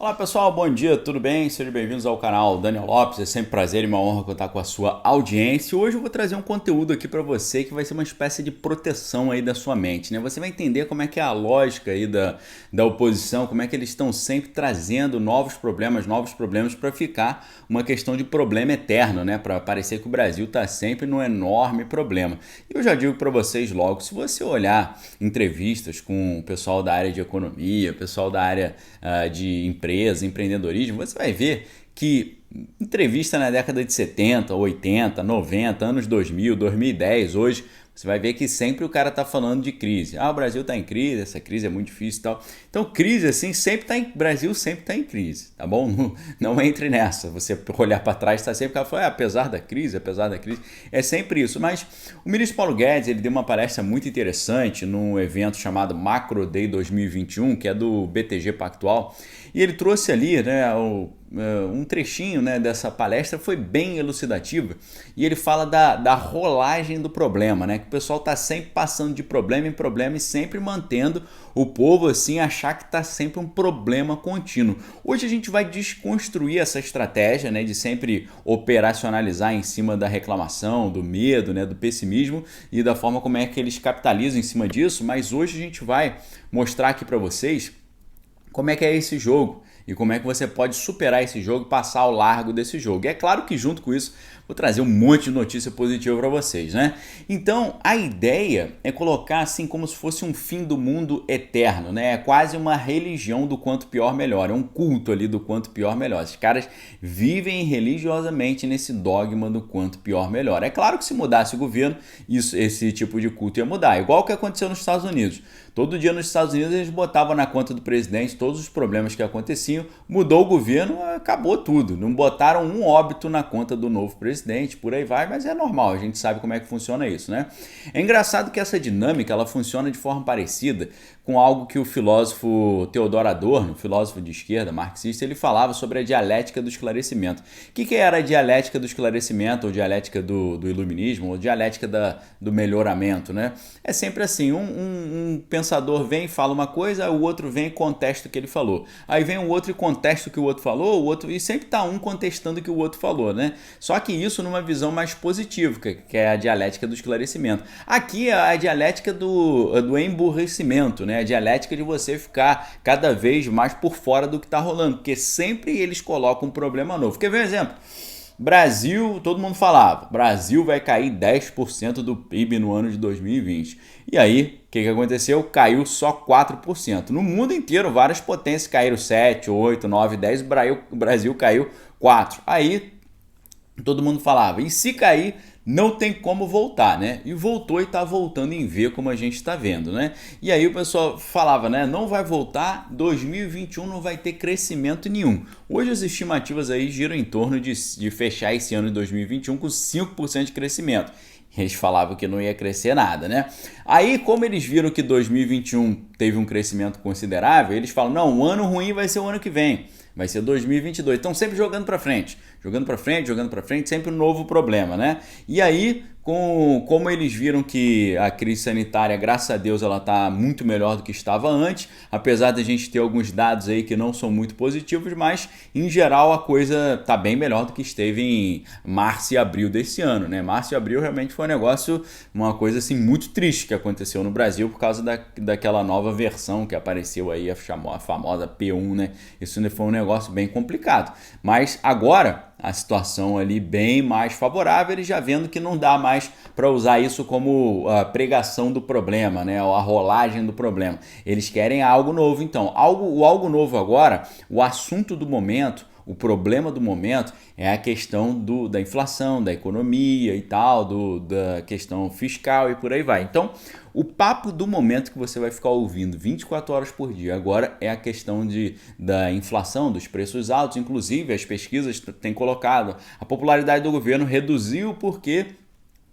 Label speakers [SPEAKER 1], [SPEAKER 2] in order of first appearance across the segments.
[SPEAKER 1] Olá pessoal, bom dia, tudo bem? Sejam bem-vindos ao canal Daniel Lopes, é sempre um prazer e uma honra contar com a sua audiência. Hoje eu vou trazer um conteúdo aqui para você que vai ser uma espécie de proteção aí da sua mente, né? Você vai entender como é que é a lógica aí da oposição, como é que eles estão sempre trazendo novos problemas para ficar uma questão de problema eterno, né? Para parecer que o Brasil está sempre num enorme problema. E eu já digo para vocês logo, se você olhar entrevistas com o pessoal da área de economia, pessoal da área de empresa, empreendedorismo, você vai ver que entrevista na década de 70, 80, 90, anos 2000, 2010, hoje, você vai ver que sempre o cara tá falando de crise. Ah, o Brasil tá em crise, essa crise é muito difícil e tal. Então, crise assim, sempre tá em Brasil sempre tá em crise, tá bom? Não entre nessa. Você olhar para trás, tá sempre o cara fala, apesar da crise, é sempre isso. Mas o ministro Paulo Guedes, ele deu uma palestra muito interessante num evento chamado Macro Day 2021, que é do BTG Pactual, e ele trouxe ali, né, um trechinho, né, dessa palestra, foi bem elucidativa, e ele fala da rolagem do problema, né, que o pessoal está sempre passando de problema em problema e sempre mantendo o povo assim achar que está sempre um problema contínuo. Hoje a gente vai desconstruir essa estratégia, né, de sempre operacionalizar em cima da reclamação, do medo, né, do pessimismo e da forma como é que eles capitalizam em cima disso, mas hoje a gente vai mostrar aqui para vocês como é que é esse jogo e como é que você pode superar esse jogo e passar ao largo desse jogo. E é claro que junto com isso vou trazer um monte de notícia positiva para vocês, né? Então a ideia é colocar assim como se fosse um fim do mundo eterno, né? É quase uma religião do quanto pior melhor, é um culto ali do quanto pior melhor. Os caras vivem religiosamente nesse dogma do quanto pior melhor. É claro que se mudasse o governo, esse tipo de culto ia mudar, igual o que aconteceu nos Estados Unidos. Todo dia nos Estados Unidos eles botavam na conta do presidente todos os problemas que aconteciam, mudou o governo, acabou tudo. Não botaram um óbito na conta do novo presidente, por aí vai, mas é normal, a gente sabe como é que funciona isso, né? É engraçado que essa dinâmica ela funciona de forma parecida com algo que o filósofo Theodor Adorno, filósofo de esquerda, marxista, ele falava sobre a dialética do esclarecimento. O que era a dialética do esclarecimento, ou dialética do iluminismo, ou dialética do melhoramento, né? É sempre assim, um pensador vem e fala uma coisa, o outro vem e contesta o que ele falou. Aí vem o outro e contesta o que o outro falou, o outro, e sempre está um contestando o que o outro falou, né? Só que isso numa visão mais positiva, que é a dialética do esclarecimento. Aqui é a dialética do emburrecimento, né? A dialética de você ficar cada vez mais por fora do que está rolando, porque sempre eles colocam um problema novo. Quer ver um exemplo? Brasil, todo mundo falava, Brasil vai cair 10% do PIB no ano de 2020. E aí, o que aconteceu? Caiu só 4%. No mundo inteiro, várias potências caíram 7, 8, 9, 10, o Brasil caiu 4%. Aí, todo mundo falava, e se cair, não tem como voltar, né? E voltou e tá voltando em V, como a gente está vendo, né? E aí o pessoal falava, né? Não vai voltar, 2021 não vai ter crescimento nenhum. Hoje as estimativas aí giram em torno de fechar esse ano de 2021 com 5% de crescimento. Eles falavam que não ia crescer nada, né? Aí, como eles viram que 2021 teve um crescimento considerável, eles falam, não, o ano ruim vai ser o ano que vem. Vai ser 2022. Estão sempre jogando para frente, sempre um novo problema, né? E aí, como eles viram que a crise sanitária, graças a Deus, ela está muito melhor do que estava antes, apesar de a gente ter alguns dados aí que não são muito positivos, mas em geral a coisa está bem melhor do que esteve em março e abril desse ano, né? Março e abril realmente foi um negócio, uma coisa assim muito triste que aconteceu no Brasil por causa daquela nova versão que apareceu aí, a famosa P1, né? Isso foi um negócio bem complicado. Mas agora a situação ali bem mais favorável, eles já vendo que não dá mais para usar isso como a pregação do problema, né? Ou a rolagem do problema. Eles querem algo novo, então. Algo novo agora, o assunto do momento, o problema do momento é a questão da inflação, da economia e tal, da questão fiscal e por aí vai. Então, o papo do momento que você vai ficar ouvindo 24 horas por dia agora é a questão da inflação, dos preços altos. Inclusive, as pesquisas têm colocado a popularidade do governo reduziu porque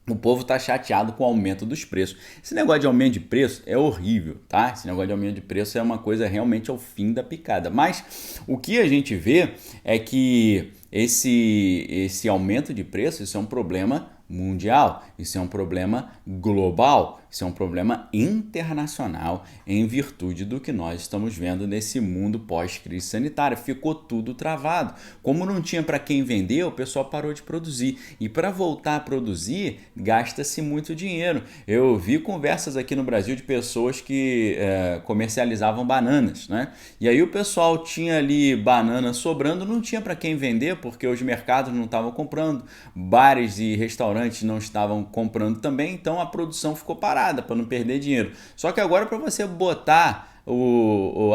[SPEAKER 1] o povo está chateado com o aumento dos preços. Esse negócio de aumento de preço é horrível, tá? Esse negócio de aumento de preço é uma coisa realmente ao fim da picada. Mas o que a gente vê é que esse aumento de preço, isso é um problema mundial, isso é um problema global. Isso é um problema internacional em virtude do que nós estamos vendo nesse mundo pós-crise sanitária. Ficou tudo travado. Como não tinha para quem vender, o pessoal parou de produzir. E para voltar a produzir, gasta-se muito dinheiro. Eu vi conversas aqui no Brasil de pessoas que comercializavam bananas, né? E aí o pessoal tinha ali banana sobrando, não tinha para quem vender, porque os mercados não estavam comprando, bares e restaurantes não estavam comprando também, então a produção ficou parada para não perder dinheiro. Só que agora, para você botar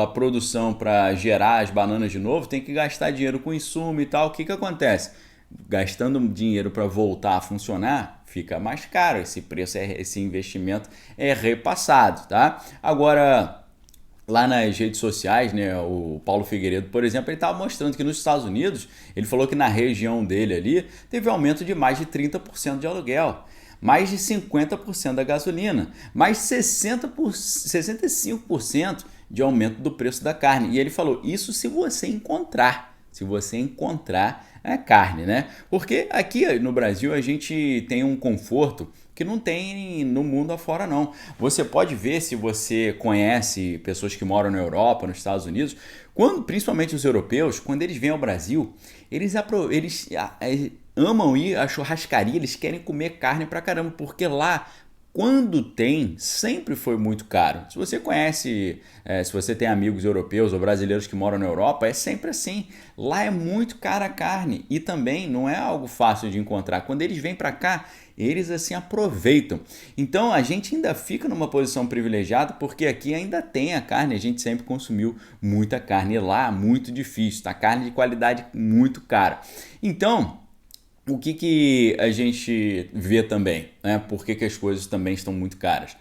[SPEAKER 1] a produção para gerar as bananas de novo, tem que gastar dinheiro com insumo e tal. O que acontece? Gastando dinheiro para voltar a funcionar, fica mais caro. Esse preço, esse investimento é repassado, tá? Agora, lá nas redes sociais, né, o Paulo Figueiredo, por exemplo, ele estava mostrando que nos Estados Unidos, ele falou que na região dele ali, teve aumento de mais de 30% de aluguel, mais de 50% da gasolina, mais 65% de aumento do preço da carne. E ele falou, isso se você encontrar a carne, né? Porque aqui no Brasil a gente tem um conforto que não tem no mundo afora, não. Você pode ver, se você conhece pessoas que moram na Europa, nos Estados Unidos, principalmente os europeus, quando eles vêm ao Brasil, eles amam ir à churrascaria, eles querem comer carne pra caramba, porque lá, quando tem, sempre foi muito caro. Se você conhece, se você tem amigos europeus ou brasileiros que moram na Europa, é sempre assim. Lá é muito cara a carne e também não é algo fácil de encontrar. Quando eles vêm para cá, eles assim aproveitam. Então a gente ainda fica numa posição privilegiada porque aqui ainda tem a carne, a gente sempre consumiu muita carne. E lá, muito difícil, tá? Carne de qualidade muito cara. Então, o que a gente vê também, né? Por que as coisas também estão muito caras?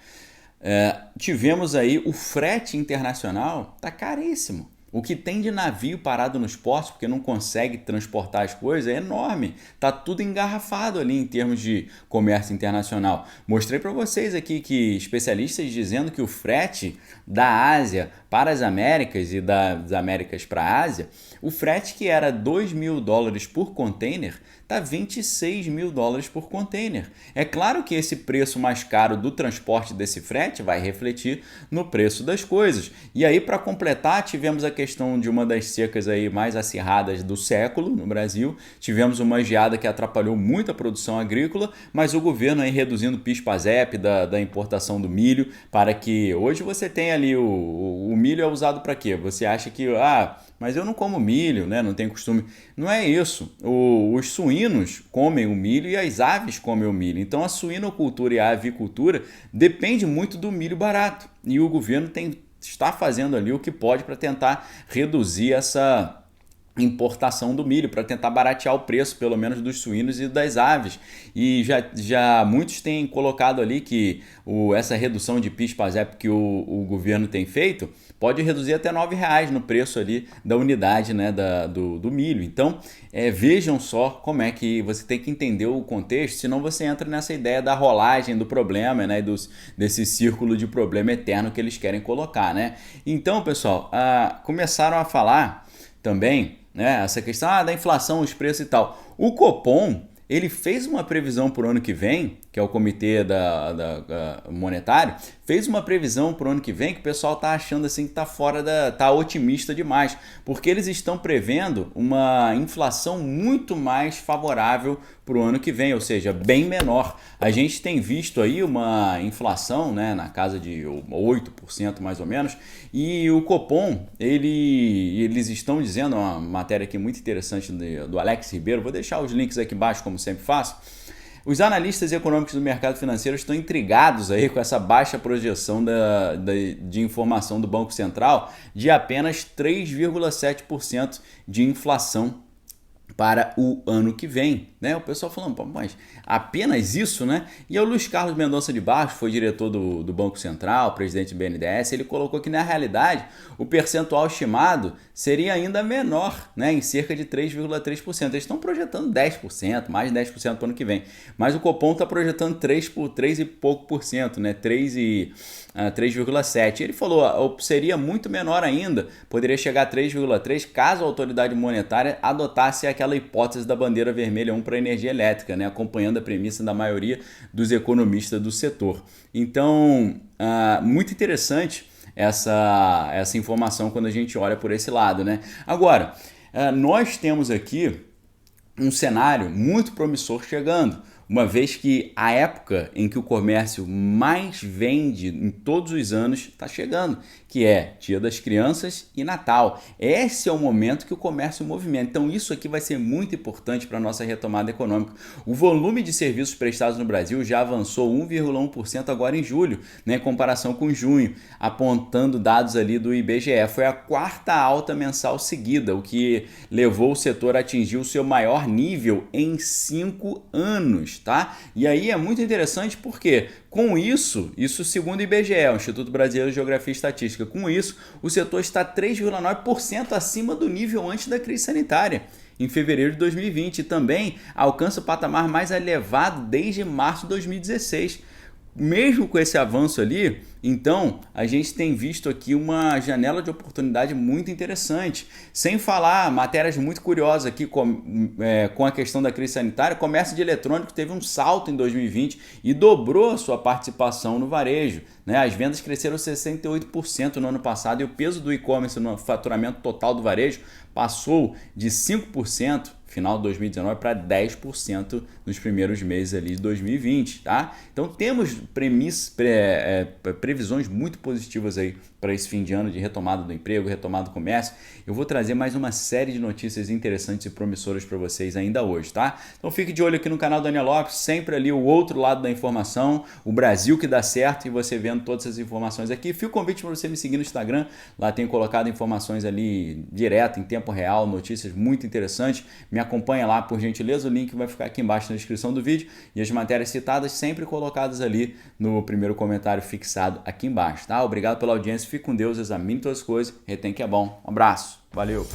[SPEAKER 1] Tivemos aí o frete internacional, tá caríssimo. O que tem de navio parado nos portos porque não consegue transportar as coisas é enorme. Tá tudo engarrafado ali em termos de comércio internacional. Mostrei para vocês aqui que especialistas dizendo que o frete da Ásia para as Américas e das Américas para a Ásia, o frete que era $2.000 por container está $26.000 por container. É claro que esse preço mais caro do transporte desse frete vai refletir no preço das coisas. E aí, para completar, tivemos a questão de uma das secas aí mais acirradas do século no Brasil. Tivemos uma geada que atrapalhou muito a produção agrícola, mas o governo aí reduzindo o PIS/PASEP da importação do milho, para que hoje você tenha ali o milho é usado para quê? Você acha que mas eu não como milho, né? Não tenho costume. Não é isso. Os suínos comem o milho e as aves comem o milho. Então a suinocultura e a avicultura depende muito do milho barato. E o governo está fazendo ali o que pode para tentar reduzir essa importação do milho, para tentar baratear o preço, pelo menos dos suínos e das aves. E já muitos têm colocado ali que essa redução de PIS/PASEP que o governo tem feito pode reduzir até R$9 no preço ali da unidade, né, do milho. Então, vejam só como é que você tem que entender o contexto, senão você entra nessa ideia da rolagem do problema, né, desse círculo de problema eterno que eles querem colocar, né? Então, pessoal, começaram a falar também, né, essa questão da inflação, os preços e tal. O Copom, ele fez uma previsão para o ano que vem, que é o comitê monetário, fez uma previsão para o ano que vem que o pessoal está achando assim que está otimista demais, porque eles estão prevendo uma inflação muito mais favorável para o ano que vem, ou seja, bem menor. A gente tem visto aí uma inflação, né, na casa de 8% mais ou menos, e o Copom, eles estão dizendo, uma matéria aqui muito interessante do Alex Ribeiro, vou deixar os links aqui embaixo, como sempre faço. Os analistas econômicos do mercado financeiro estão intrigados aí com essa baixa projeção de informação do Banco Central de apenas 3,7% de inflação para o ano que vem, né? O pessoal falando, mas apenas isso, né? E o Luiz Carlos Mendonça de Barros, foi diretor do Banco Central, presidente do BNDES, ele colocou que na realidade o percentual estimado seria ainda menor, né? Em cerca de 3,3%. Eles estão projetando 10%, mais de 10% para o ano que vem. Mas o Copom está projetando 3 e pouco por cento, né? 3,7%. Ele falou, seria muito menor ainda, poderia chegar a 3,3% caso a autoridade monetária adotasse aquela aquela hipótese da bandeira vermelha 1 para a energia elétrica, né? Acompanhando a premissa da maioria dos economistas do setor. Então, muito interessante essa informação quando a gente olha por esse lado, né? Agora, nós temos aqui um cenário muito promissor chegando, uma vez que a época em que o comércio mais vende em todos os anos está chegando, que é Dia das Crianças e Natal. Esse é o momento que o comércio movimenta. Então isso aqui vai ser muito importante para a nossa retomada econômica. O volume de serviços prestados no Brasil já avançou 1,1% agora em julho, né, em comparação com junho, apontando dados ali do IBGE. Foi a quarta alta mensal seguida, o que levou o setor a atingir o seu maior nível em 5 anos. Tá? E aí é muito interessante porque com isso segundo o IBGE, o Instituto Brasileiro de Geografia e Estatística, com isso o setor está 3,9% acima do nível antes da crise sanitária, em fevereiro de 2020, e também alcança o patamar mais elevado desde março de 2016. Mesmo com esse avanço ali, então a gente tem visto aqui uma janela de oportunidade muito interessante. Sem falar matérias muito curiosas aqui com a questão da crise sanitária. O comércio de eletrônicos teve um salto em 2020 e dobrou a sua participação no varejo, né? As vendas cresceram 68% no ano passado e o peso do e-commerce no faturamento total do varejo passou de 5% final de 2019 para 10% nos primeiros meses ali de 2020, tá? Então temos previsões muito positivas aí para esse fim de ano de retomada do emprego, retomada do comércio. Eu vou trazer mais uma série de notícias interessantes e promissoras para vocês ainda hoje, tá? Então fique de olho aqui no canal Daniel Lopes, sempre ali o outro lado da informação, o Brasil que dá certo, e você vendo todas essas informações aqui. Fica o convite para você me seguir no Instagram, lá tenho colocado informações ali direto, em tempo real, notícias muito interessantes. Me acompanha lá, por gentileza, o link vai ficar aqui embaixo na descrição do vídeo e as matérias citadas sempre colocadas ali no primeiro comentário fixado aqui embaixo, tá? Obrigado pela audiência, fique com Deus, examine todas as coisas, retém que é bom. Um abraço, valeu!